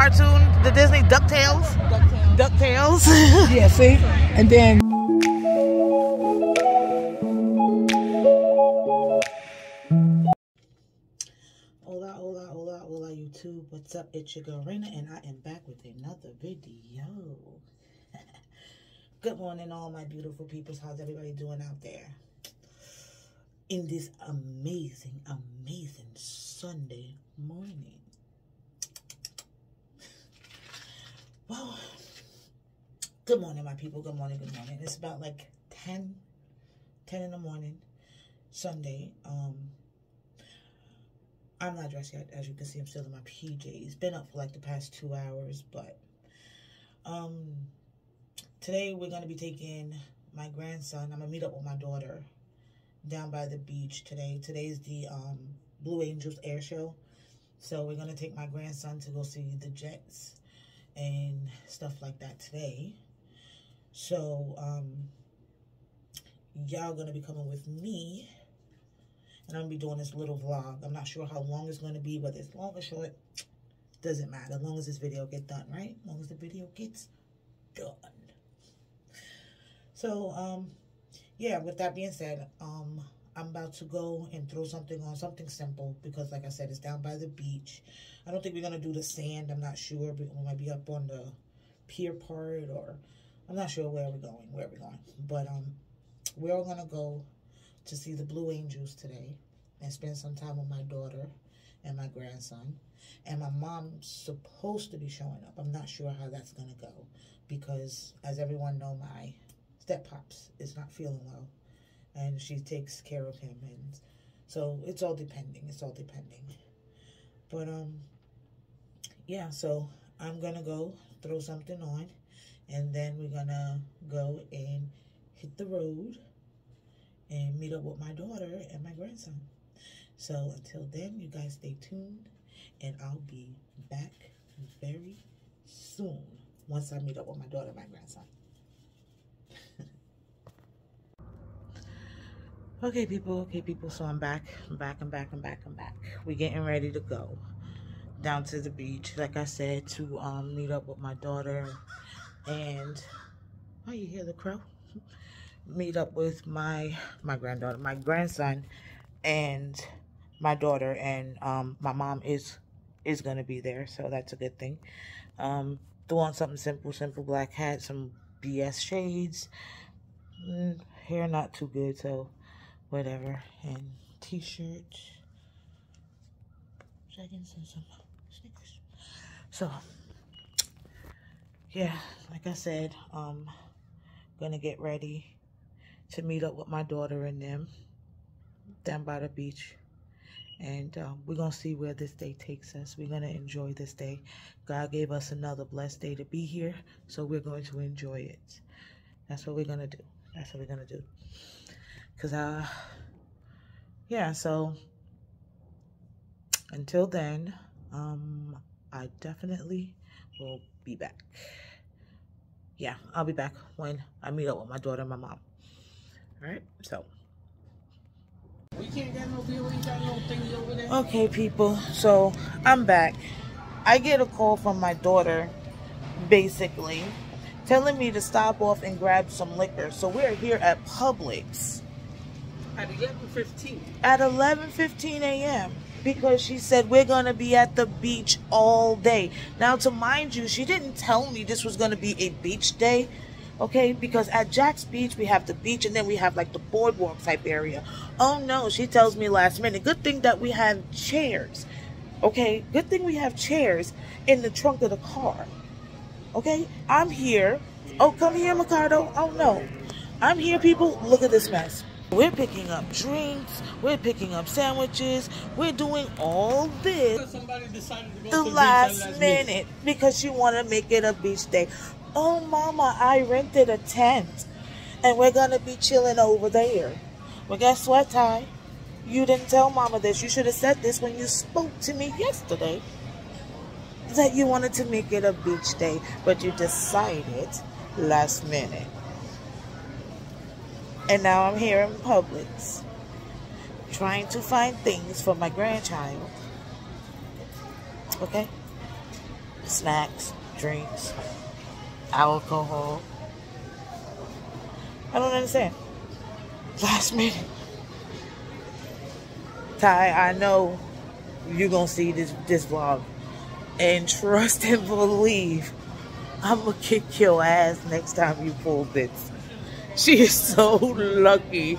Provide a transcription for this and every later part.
cartoon, the Disney DuckTales. DuckTales. Yeah, see? And then Hola YouTube, what's up? It's your girl Raina and I am back with another video. Good morning all my beautiful peoples. How's everybody doing out there in this amazing Sunday morning? Well, good morning my people. Good morning. It's about like 10 in the morning Sunday. I'm not dressed yet. As you can see, I'm still in my PJs. Been up for like the past 2 hours, but today we're going to be taking my grandson. I'm going to meet up with my daughter down by the beach today. Today's the Blue Angels air show. So we're going to take my grandson to go see the Jets and stuff like that today. So y'all going to be coming with me. And I'm going to be doing this little vlog. I'm not sure how long it's going to be, whether it's long or short. Doesn't matter. As long as this video gets done, right? As long as the video gets done. So, yeah, with that being said, I'm about to go and throw something on, something simple. Because, like I said, it's down by the beach. I don't think we're going to do the sand. I'm not sure. We might be up on the pier part, or I'm not sure where we're going. But we're all going to go to see the Blue Angels today and spend some time with my daughter and my grandson. And my mom's supposed to be showing up. I'm not sure how that's going to go because, as everyone know, my step-pops is not feeling well. And she takes care of him. And so it's all depending. But, yeah, so I'm going to go throw something on. And then we're going to go and hit the road and meet up with my daughter and my grandson. So until then, you guys stay tuned, and I'll be back very soon once I meet up with my daughter and my grandson. Okay, people. So I'm back. We're getting ready to go down to the beach, like I said, to meet up with my daughter and oh, you hear the crow? Meet up with my grandson, and my daughter, and my mom is gonna be there, so that's a good thing. Throw on something simple black hat, some BS shades, hair not too good, so whatever, and t-shirt, jeggings, and some sneakers. So yeah, like I said, gonna get ready to meet up with my daughter and them down by the beach. And we're going to see where this day takes us. We're going to enjoy this day. God gave us another blessed day to be here, so we're going to enjoy it. That's what we're going to do. Because, yeah, so until then, I definitely will be back. Yeah, I'll be back when I meet up with my daughter and my mom. Alright, so we can't get no bill, we ain't got no things over there. Okay, people, so I'm back. I get a call from my daughter, basically, telling me to stop off and grab some liquor. So we're here at Publix. At 11:15. At 11:15 a.m. Because she said we're going to be at the beach all day. Now, to mind you, she didn't tell me this was going to be a beach day. Okay, because at Jack's Beach, we have the beach and then we have like the boardwalk type area. Oh no, she tells me last minute. Good thing that we have chairs. Okay, good thing we have chairs in the trunk of the car. Okay, I'm here. Oh, come here, Mikado. Oh no, I'm here, people. Look at this mess. We're picking up drinks. We're picking up sandwiches. We're doing all this Somebody decided to go the to the last minute because she want to make it a beach day. Oh, mama, I rented a tent, and we're going to be chilling over there. Well, guess what, Ty? You didn't tell mama this. You should have said this when you spoke to me yesterday, that you wanted to make it a beach day, but you decided last minute. And now I'm here in Publix, trying to find things for my grandchild. Okay? snacks, drinks, alcohol. I don't understand. Last minute. Ty, I know you're gonna see this vlog, and trust and believe I'm gonna kick your ass next time you pull this. She is so lucky,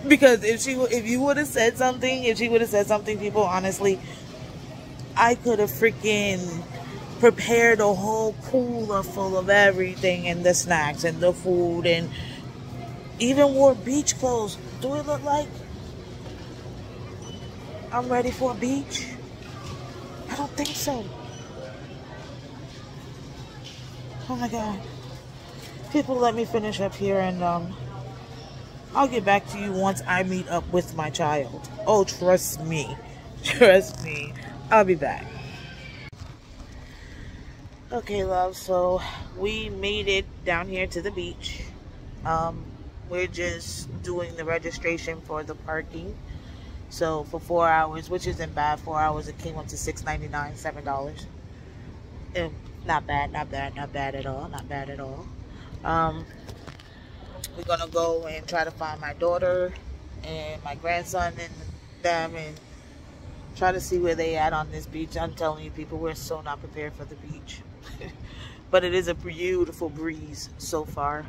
because if you would have said something, people, honestly, I could have freaking prepared a whole cooler full of everything, and the snacks and the food, and even wore beach clothes. Do it look like I'm ready for a beach? I don't think so. Oh my God. People, let me finish up here, and I'll get back to you once I meet up with my child. Oh, trust me. Trust me. I'll be back. Okay, love, so we made it down here to the beach. We're just doing the registration for the parking. So for 4 hours, which isn't bad, 4 hours, it came up to $6.99, $7. Not bad at all. Not bad at all. We're gonna go and try to find my daughter and my grandson and them, and try to see where they at on this beach. I'm telling you, people, we're so not prepared for the beach. But it is a beautiful breeze so far.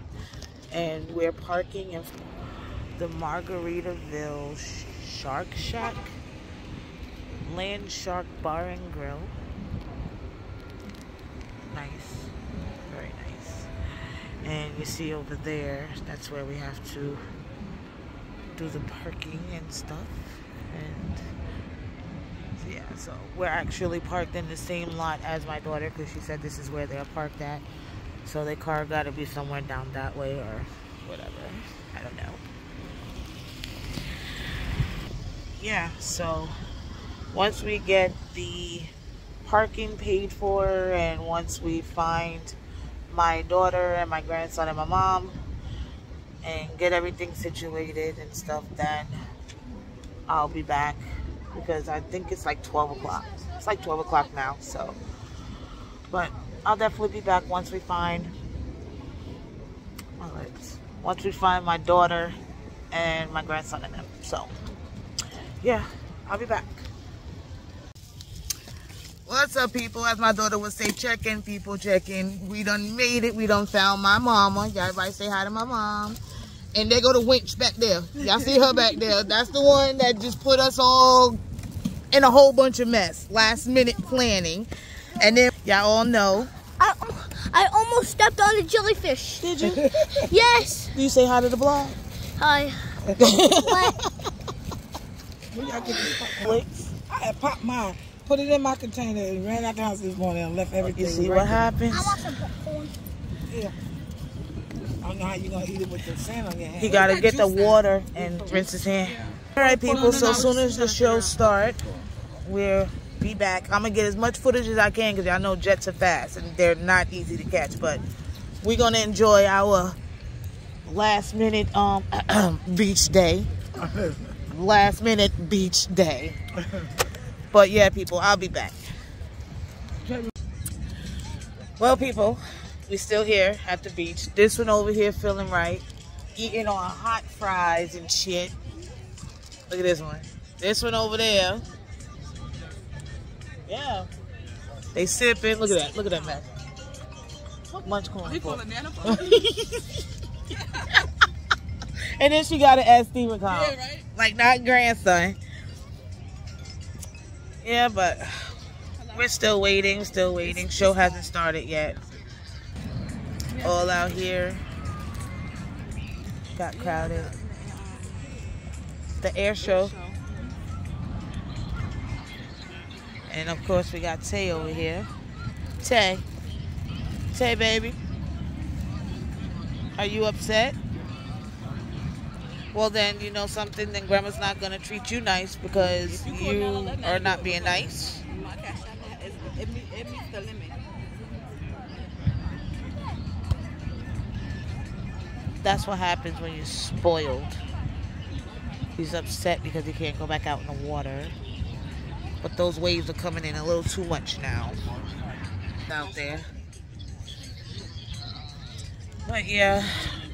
And we're parking in the Margaritaville Shark Shack, Land Shark Bar and Grill. Nice, very nice. And you see over there, that's where we have to do the parking and stuff. And yeah, so we're actually parked in the same lot as my daughter, because she said this is where they're parked at. So their car got to be somewhere down that way or whatever. I don't know. Yeah, so once we get the parking paid for, and once we find my daughter and my grandson and my mom and get everything situated and stuff, then I'll be back, because I think it's like 12 o'clock. It's like 12 o'clock now, so. But I'll definitely be back once we find my daughter and my grandson and them. So yeah, I'll be back. What's up, people? As my daughter would say, check in, people, check in. We done made it. We done found my mama. Y'all everybody say hi to my mom. And there go the winch back there. Y'all see her back there. That's the one that just put us all in a whole bunch of mess. Last minute planning. And then y'all all know. I almost stepped on a jellyfish. Did you? Yes. Do you say hi to the vlog? Hi. I had popped mine, put it in my container, and ran out the house this morning and left everything. You see what happens? I want some popcorn. Yeah. I don't know how you're going to eat it with the sand on your hand. He got to get the water and rinse his hand. All right, people, so as soon as the show starts, we'll be back. I'm going to get as much footage as I can, because y'all know jets are fast and they're not easy to catch. But we're going to enjoy our last minute beach day. Last minute beach day. But yeah, people, I'll be back. Well, people, we're still here at the beach. This one over here feeling right, eating on hot fries and shit. Look at this one. This one over there, yeah, they sipping. Look at that. Look at that mess. Munch corn. And then she got it as Stephen called. Yeah, right? Like, not grandson. Yeah, but we're still waiting, Show hasn't started yet. All out here. Got crowded. The air show. And of course we got Tay over here. Tay, baby. Are you upset? Well, then, you know something, then Grandma's not going to treat you nice because you are not being nice. It meets the limit. That's what happens when you're spoiled. He's upset because he can't go back out in the water. But those waves are coming in a little too much now. left out there. But yeah,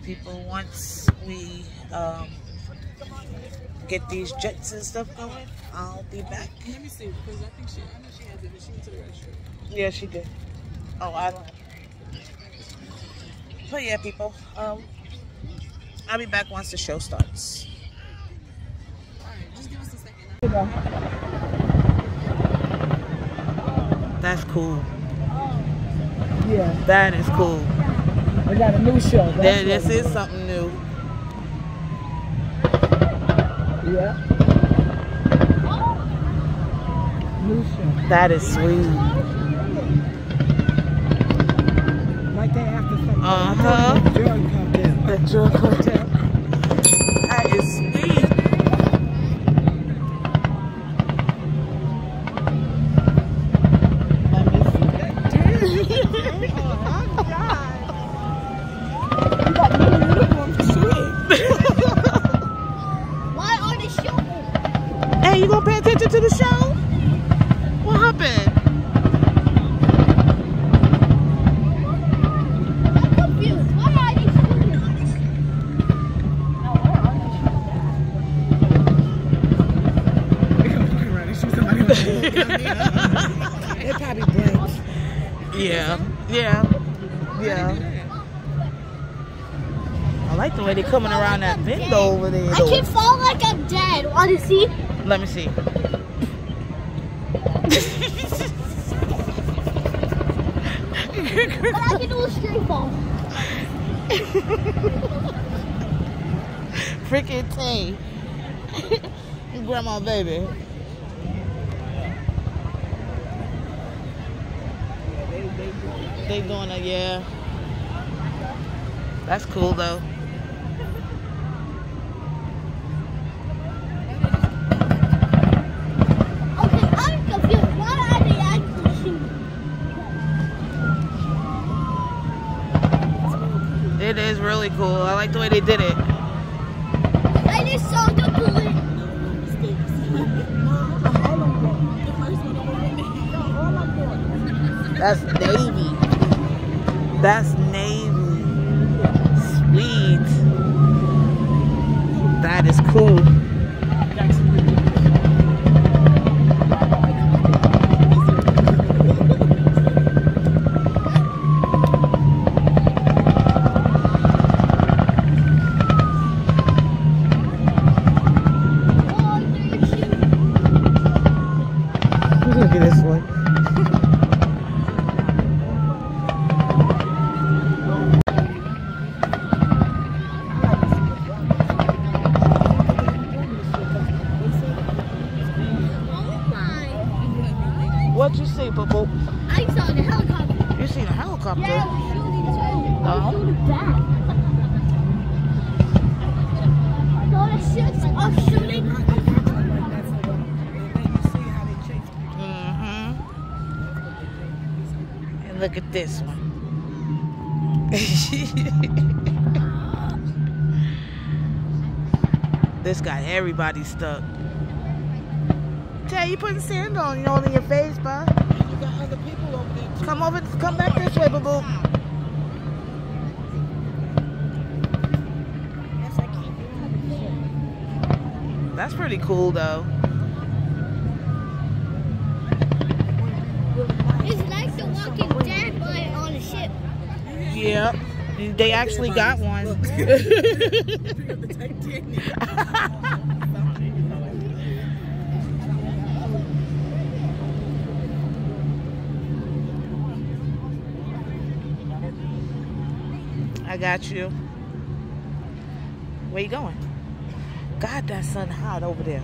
people, once we get these jets and stuff going, I'll be back. Let me see, because I know she has it, but she went to the restroom. Yeah, she did. Oh, I don't. But yeah, people, I'll be back once the show starts. Alright, just give us a second. That's cool. Yeah. That is cool. We got a new show. This is something new. Yeah. New show. That is sweet. Like they after something. Uh-huh. The drug cartel. The drug cartel. That is sweet. Why are they showing? Hey, you gonna pay attention to the show? What happened? I'm confused. Why are they shooting? They probably blanks. Yeah. I like the way they're coming around that window over there. I can fall like I'm dead. Want to see? Let me see. But I can do a straight fall. Freaking Tay. Grandma baby. They doing it, yeah. That's cool though. Okay, I'm confused. Why are they actually shooting? It is really cool. I like the way they did it. I just saw the bullet. That's Navy. That's Navy. Sweet. That is cool. Look at this one. What you see, Boo? I saw the helicopter. You seen a helicopter? Yeah, I was shooting too. I Oh. was shooting back. So the ships are shooting. And look at this one. This got everybody stuck. Tay, you putting sand on you in your face, bud. You got other people over there too. Come back this way, boo. That's pretty cool though. It's like the Walking Dead, but on a ship. Yeah, they actually got one. I got you. Where you going? God, that sun hot over there.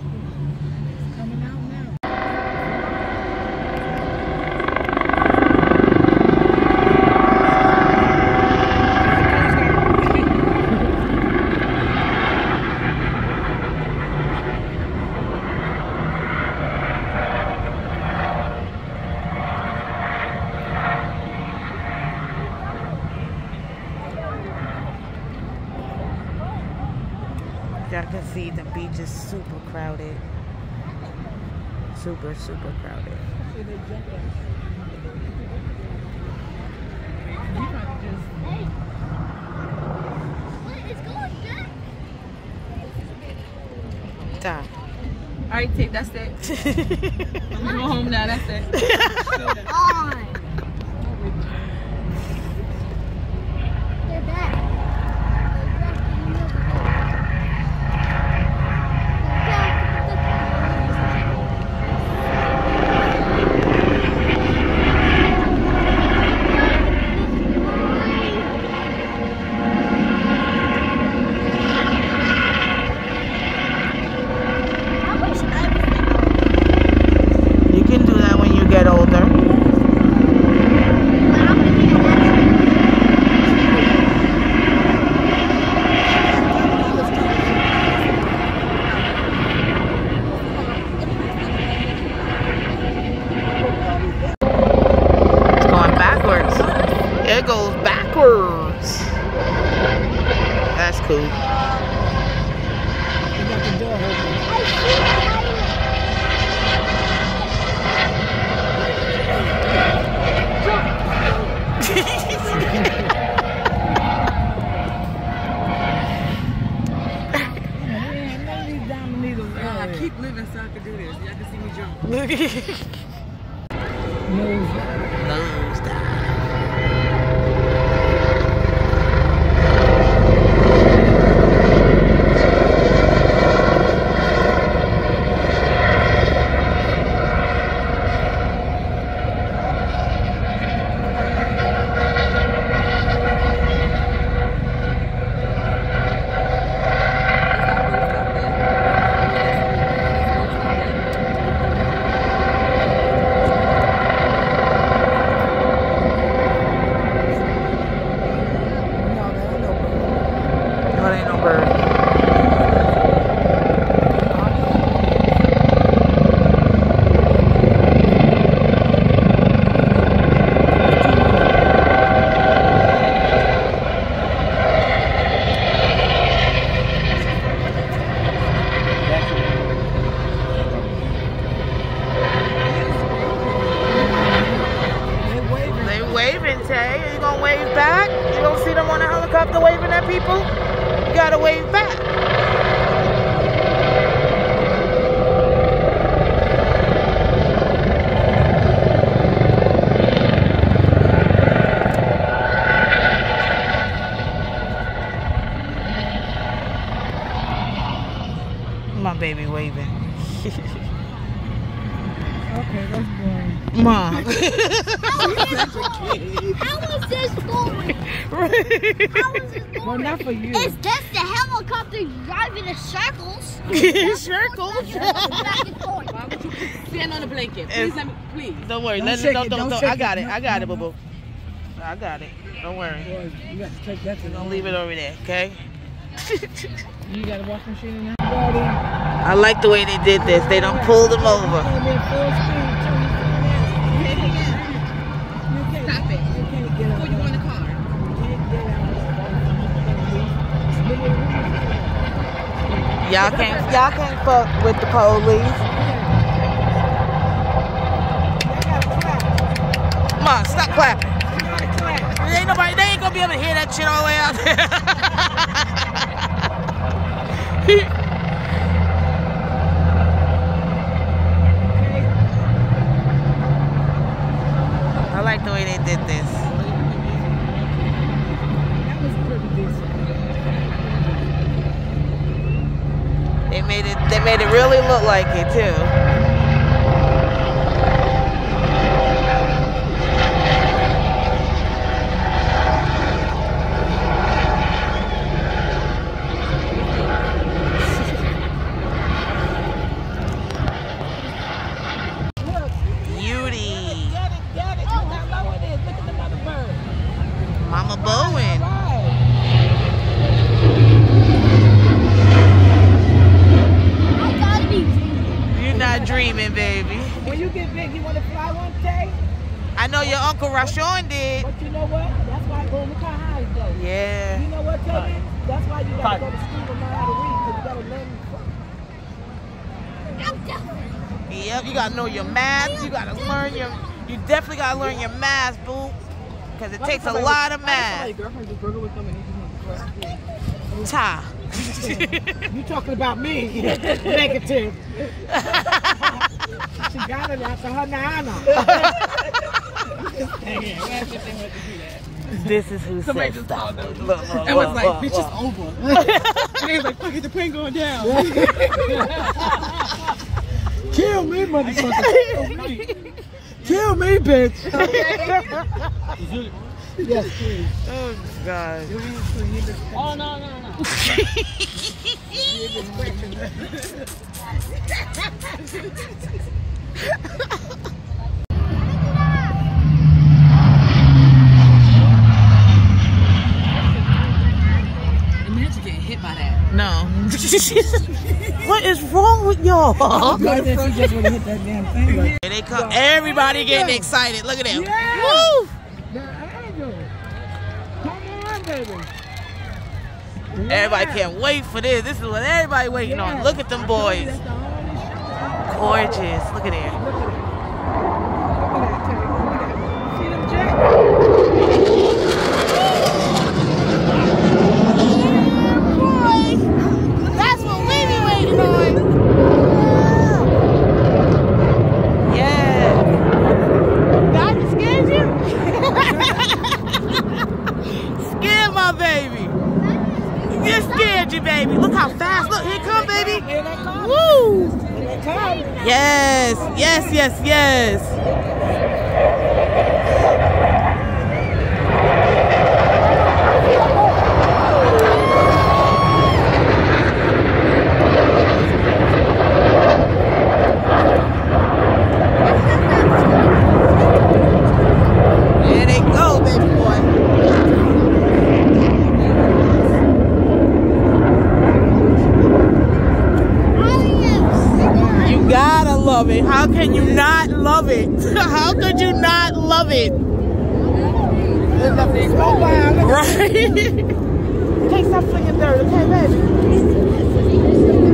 Coming out now. Y'all can see the beach is super crowded. Super crowded. Ty. All right, Tate, that's it. I'm going home now, that's it. On. They're back. You can do that when you get older. It's going backwards. It goes backwards. That's cool. You got the door I keep living so I can do this. Y'all can see me jump. Nose dive. You gonna wave back? You don't see them on the helicopter waving at people? You gotta wave back. My baby waving. Okay, that's boring. How Mom. is this going? How is this going? Well, not for you. It's just the helicopter driving in circles. Circles? Back and forth. Why would you stand on the blanket? Please, let me, please. Don't worry. Don't shake it, Don't. don't I shake got it. it. I got it, boo-boo. I got it. Don't worry. Boy, you got to take that to I'm the gonna leave it over there, okay? You got a washing machine in there? Ready? I like the way they did this. They don't pull them over. Came in full speed, turn your phone out. You can't. Stop it. You can't get out. Before you go in the car. You can't get out. Y'all can't fuck with the police. Come on, stop clapping. Ain't nobody, they ain't gonna be able to hear that shit all the way out there. I like the way they did this. That was pretty decent. They made it really look like it too. Mama Bowen. I gotta be dreaming. You're not dreaming, baby. When you get big, you want to fly one day? I know your Uncle Rashawn did. But you know what? That's why I go to high though. Yeah. You know what, Toby? That's why you got to go to school and learn how to read, because you got to learn. Yep, you gotta know your math. You gotta learn you definitely gotta learn your math, boo. Because it takes a lot of math. Girlfriend just burger with them and he just wants to Ta. You talking about me? Negative. She got it after her nana. This is who Somebody said just stop. called them. Look, It was like, bitch, it's over. And they was like, fuck it, the plane going down. Kill me, motherfucker. Kill me, bitch. Yes, please. Oh, God. Oh, no. Imagine getting hit by that. No. What is wrong with y'all? She just would have hit that damn thing. Like, Here they come. Everybody getting excited. Look at them. yeah. Woo! The angel. Come on, baby. Everybody can't wait for this. This is what everybody waiting on. Look at them boys. That's the only show. Gorgeous. Look at them. Look at that. See them jacks? That's what we be waiting on. Yeah. God scared you? Scared my baby. You scared you, baby. Look how fast. Look, here come, baby. Here they come. Woo! Here they come. Yes. Yes, yes, yes. There they go, baby boy. You gotta love it. How can you not love it? How could you not love it? Right? Take some flinging dirt, okay, baby?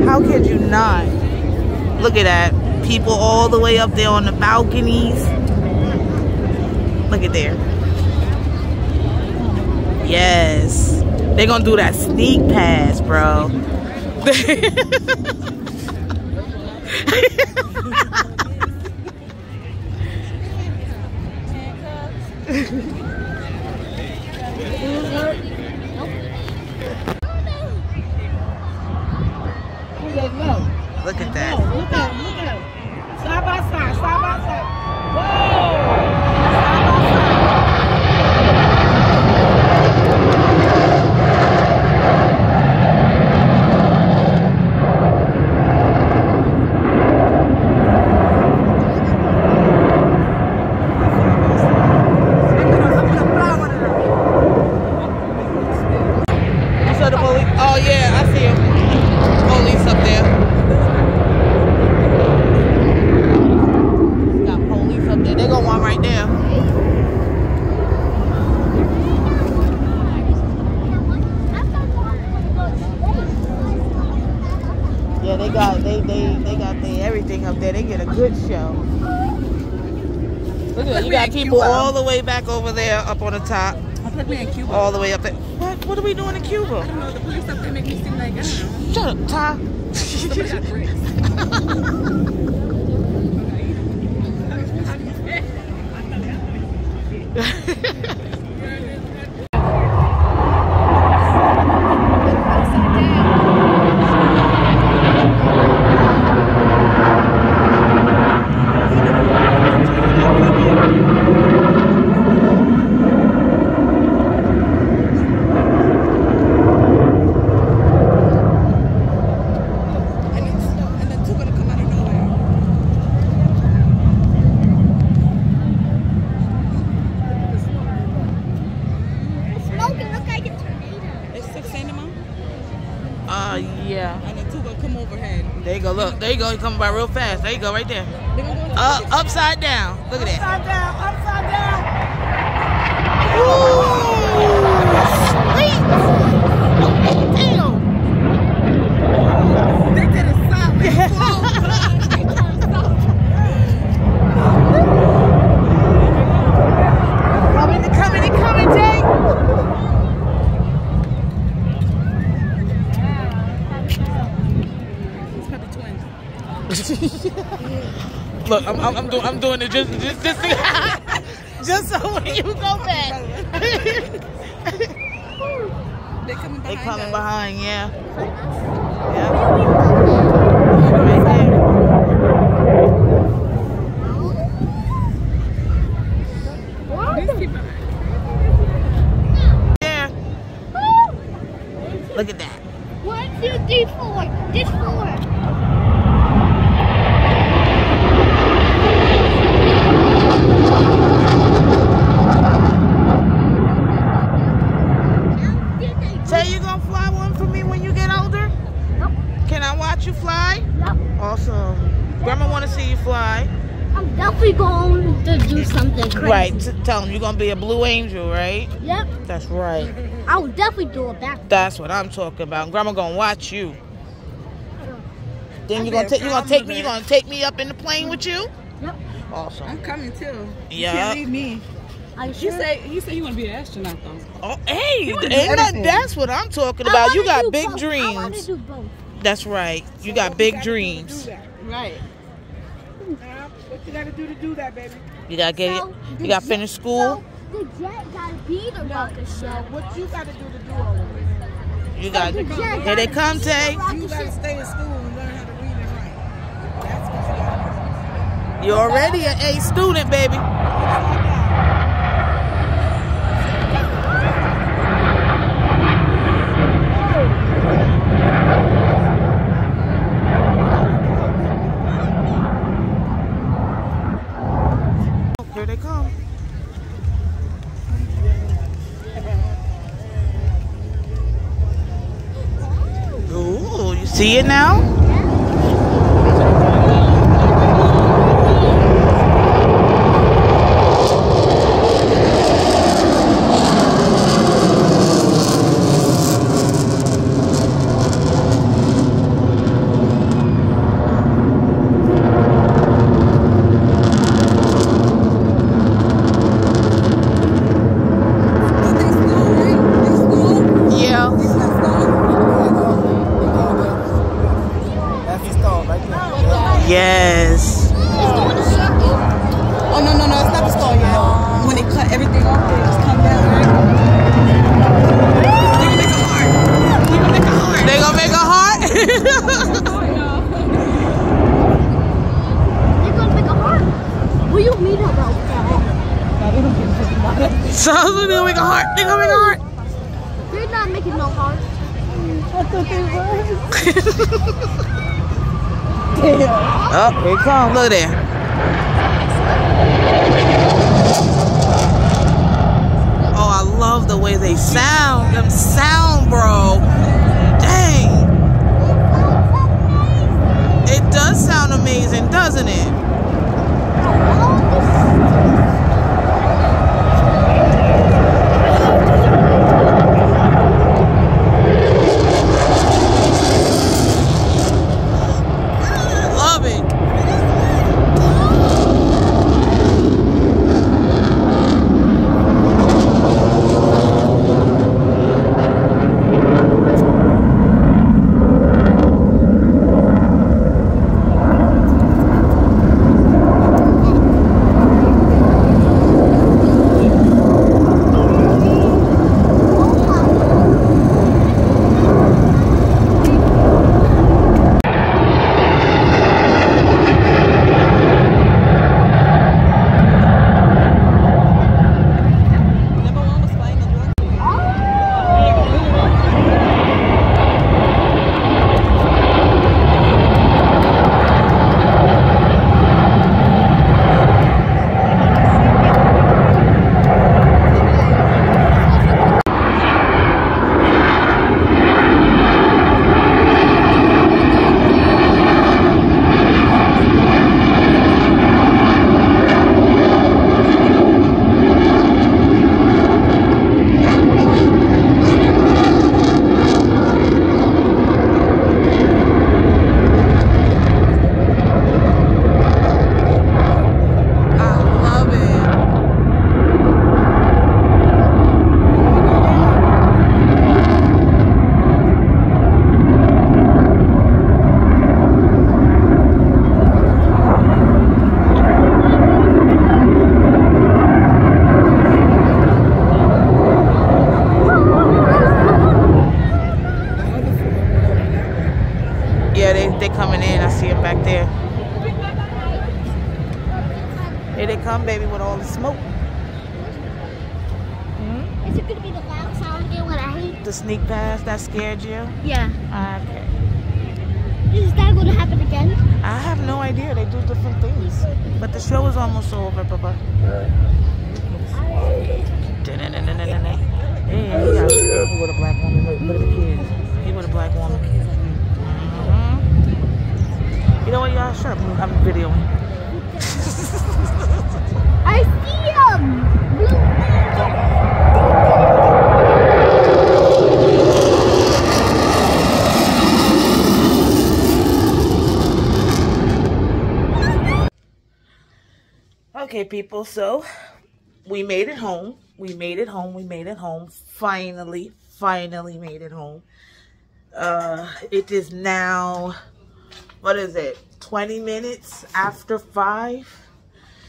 How could you not? Look at that. People all the way up there on the balconies. Look at there. Yes. They're gonna do that sneak pass, bro. Look at that. Look at him. Side by side. Whoa! Side by You saw the police? Oh yeah, I see him. Police up there. Got police up there. They got one right there. Yeah, they got their everything up there. They get a good show. Look at that. You got people all the way back over there up on the top. I put me in Cuba. All the way up there. What are we doing in Cuba? I don't know, the police up there make me seem like, I don't know. Shut up, Ty. Somebody got bricks. And then two gonna come out of nowhere. Smoking look like a tornado. It's 6 ain't it, Mom? Yeah. And then two gonna come overhead. There you go. Look. There you go. He coming by real fast. There you go. Right there. They gonna go in the Upside down. Look at that. Upside down. Ooh, sweet. Damn. They did a stop. They slowed. They turned stop. Coming, Jay. Look, I'm doing it just just so when you go back. They coming behind. They coming us. behind, yeah. Right there. These people. Yeah. Look at that. 1, 2, 3, 4. This 4. Say you gonna fly one for me when you get older? Nope. Can I watch you fly? Nope. Awesome. Grandma want to see you fly. I'm definitely going to do something crazy. Right. Tell them you're gonna be a blue angel, right? Yep. That's right. I will definitely do a back. That's what I'm talking about. Grandma gonna watch you. Then you gonna take me up in the plane with you? Yep. Awesome. I'm coming too. Yeah. You can't leave me. Are you He sure? said he want to be an astronaut though. Oh, hey, wanna do ain't that, everything. that's what I'm talking I about. wanna You got do big both. I want to dreams. do both. That's right. You got big dreams. Right. What you gotta do to do that, baby? You gotta get it. You gotta finish school. So the jet gotta be the rocket ship. What you gotta do to do all of this? You got. The jet Here they gotta come, be Tay. the rocket You gotta ship. stay in school and learn how to read and write. That's what you gotta do. You're already an A student, baby. Here they come. Ooh, you see it now? Yeah. Yes. Oh no, it's not the store yet. When they cut everything off, they just come down, right? They gonna make a heart. They gonna make a heart? They're gonna make a heart. Will you meet her about that? So they're gonna make a heart. They're gonna make a heart. They're not making no heart. Oh, here it comes. Look there. Oh, I love the way they sound. Them sound, bro. Dang. It does sound amazing, doesn't it? Love it. Yeah, they coming in. I see them back there. Here they come, baby, with all the smoke. Is it gonna be the loud sound again when I hate? The sneak pass that scared you? Yeah. Okay. Is that gonna happen again? I have no idea. They do different things. But the show is almost over, Papa. Yeah, he with a black woman. Look at the kids. He with a black woman. You know what, y'all? Shut up. I'm videoing. I see him! Okay, people, so we made it home. We made it home. We made it home. Finally made it home. It is now, what is it? 20 minutes after 5.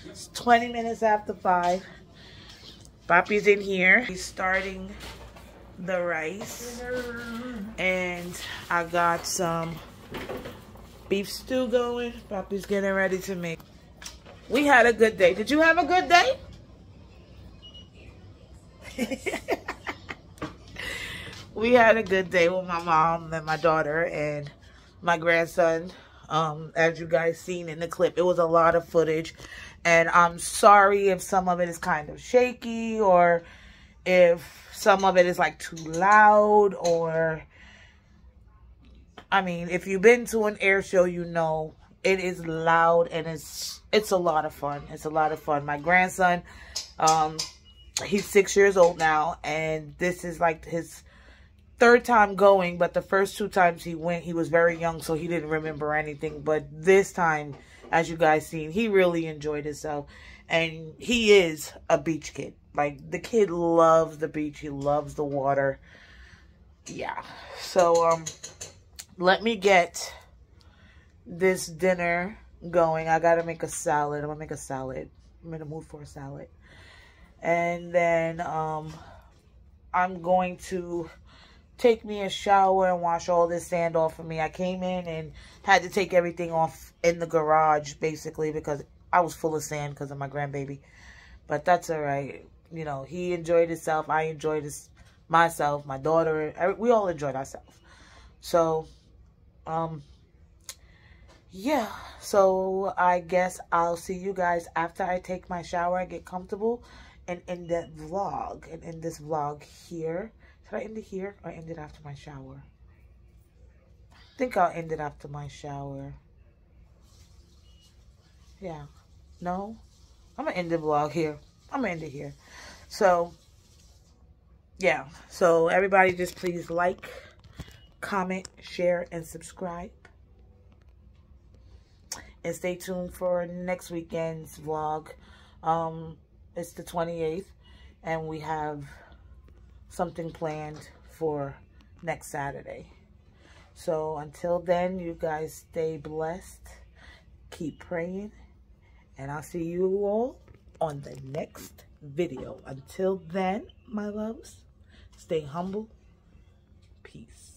It's 20 minutes after 5. Papi's in here. He's starting the rice. And I got some beef stew going. Papi's getting ready to make. We had a good day. Did you have a good day? We had a good day with my mom and my daughter and my grandson. As you guys seen in the clip, it was a lot of footage. And I'm sorry if some of it is kind of shaky or if some of it is like too loud or... I mean, if you've been to an air show, you know it is loud and it's a lot of fun. It's a lot of fun. My grandson, he's 6 years old now, and this is like his 3rd time going, but the first 2 times he went, he was very young, so he didn't remember anything. But this time, as you guys seen, he really enjoyed himself, and he is a beach kid. Like, the kid loves the beach. He loves the water. Yeah. So, let me get this dinner going. I gotta make a salad. I'm gonna make a salad. I'm in the mood for a salad. And then I'm going to take me a shower and wash all this sand off of me. I came in and had to take everything off in the garage, basically, because I was full of sand because of my grandbaby. But that's all right. You know, he enjoyed himself. I enjoyed myself, my daughter. We all enjoyed ourselves. So, yeah, so I guess I'll see you guys after I take my shower and get comfortable and end that vlog. And end this vlog here. Should I end it here or end it after my shower? I think I'll end it after my shower. Yeah. No? I'm going to end the vlog here. I'm going to end it here. So, yeah. So, everybody just please like, comment, share, and subscribe. And stay tuned for next weekend's vlog. It's the 28th. And we have something planned for next Saturday. So until then, you guys stay blessed. Keep praying. And I'll see you all on the next video. Until then, my loves, stay humble. Peace.